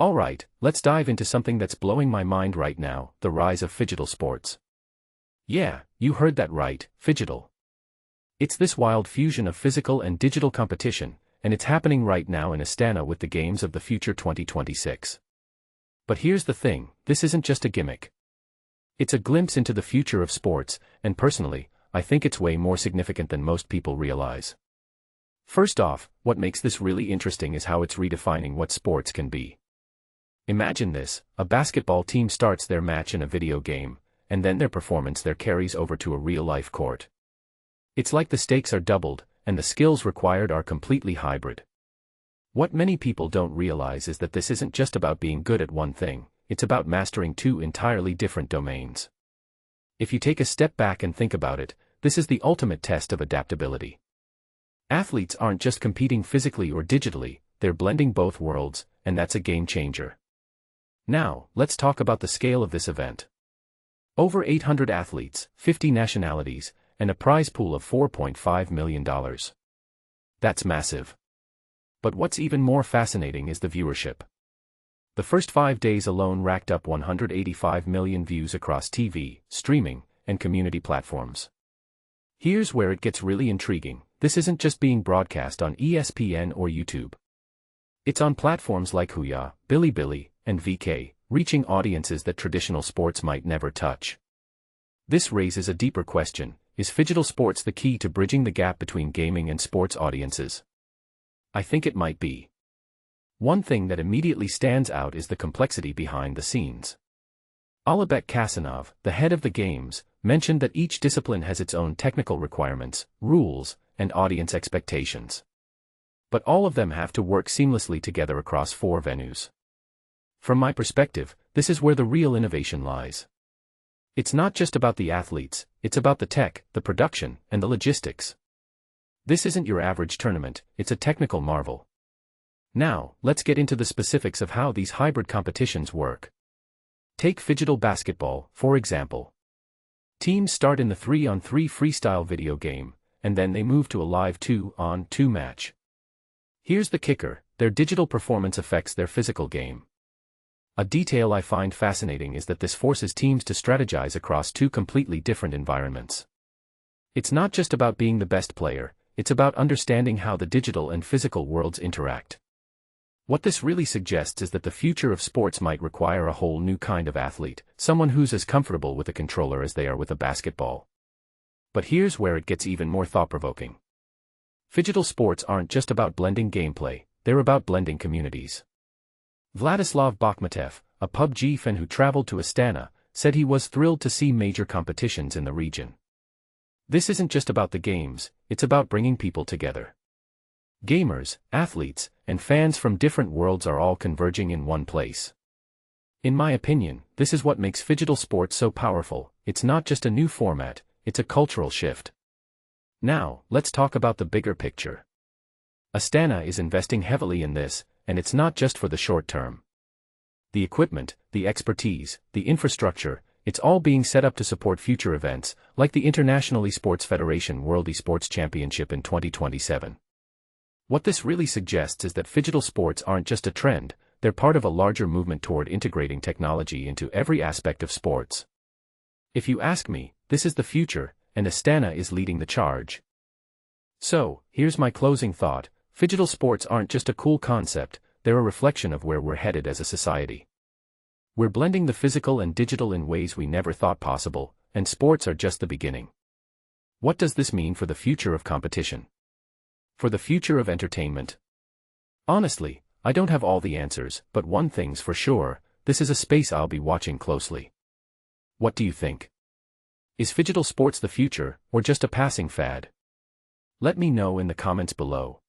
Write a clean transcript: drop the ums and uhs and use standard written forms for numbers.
Alright, let's dive into something that's blowing my mind right now, the rise of phygital sports. Yeah, you heard that right, phygital. It's this wild fusion of physical and digital competition, and it's happening right now in Astana with the Games of the Future 2026. But here's the thing, this isn't just a gimmick. It's a glimpse into the future of sports, and personally, I think it's way more significant than most people realize. First off, what makes this really interesting is how it's redefining what sports can be. Imagine this, a basketball team starts their match in a video game, and then their performance there carries over to a real-life court. It's like the stakes are doubled, and the skills required are completely hybrid. What many people don't realize is that this isn't just about being good at one thing, it's about mastering two entirely different domains. If you take a step back and think about it, this is the ultimate test of adaptability. Athletes aren't just competing physically or digitally, they're blending both worlds, and that's a game changer. Now, let's talk about the scale of this event. Over 800 athletes, 50 nationalities, and a prize pool of $4.5 million. That's massive. But what's even more fascinating is the viewership. The first 5 days alone racked up 185 million views across TV, streaming, and community platforms. Here's where it gets really intriguing, this isn't just being broadcast on ESPN or YouTube. It's on platforms like Huya, Bilibili, and VK, reaching audiences that traditional sports might never touch. This raises a deeper question, is phygital sports the key to bridging the gap between gaming and sports audiences? I think it might be. One thing that immediately stands out is the complexity behind the scenes. Alibek Kasanov, the head of the Games, mentioned that each discipline has its own technical requirements, rules, and audience expectations. But all of them have to work seamlessly together across 4 venues. From my perspective, this is where the real innovation lies. It's not just about the athletes, it's about the tech, the production, and the logistics. This isn't your average tournament, it's a technical marvel. Now, let's get into the specifics of how these hybrid competitions work. Take Phygital Basketball, for example. Teams start in the 3-on-3 freestyle video game, and then they move to a live 2-on-2 match. Here's the kicker, their digital performance affects their physical game. A detail I find fascinating is that this forces teams to strategize across 2 completely different environments. It's not just about being the best player, it's about understanding how the digital and physical worlds interact. What this really suggests is that the future of sports might require a whole new kind of athlete, someone who's as comfortable with a controller as they are with a basketball. But here's where it gets even more thought-provoking. Phygital sports aren't just about blending gameplay, they're about blending communities. Vladislav Bakhmatev, a PUBG fan who traveled to Astana, said he was thrilled to see major competitions in the region. This isn't just about the games, it's about bringing people together. Gamers, athletes, and fans from different worlds are all converging in one place. In my opinion, this is what makes phygital sports so powerful, it's not just a new format, it's a cultural shift. Now, let's talk about the bigger picture. Astana is investing heavily in this, and it's not just for the short term. The equipment, the expertise, the infrastructure, it's all being set up to support future events, like the International Esports Federation World Esports Championship in 2027. What this really suggests is that phygital sports aren't just a trend, they're part of a larger movement toward integrating technology into every aspect of sports. If you ask me, this is the future, and Astana is leading the charge. So, here's my closing thought, phygital sports aren't just a cool concept, they're a reflection of where we're headed as a society. We're blending the physical and digital in ways we never thought possible, and sports are just the beginning. What does this mean for the future of competition? For the future of entertainment? Honestly, I don't have all the answers, but one thing's for sure, this is a space I'll be watching closely. What do you think? Is phygital sports the future, or just a passing fad? Let me know in the comments below.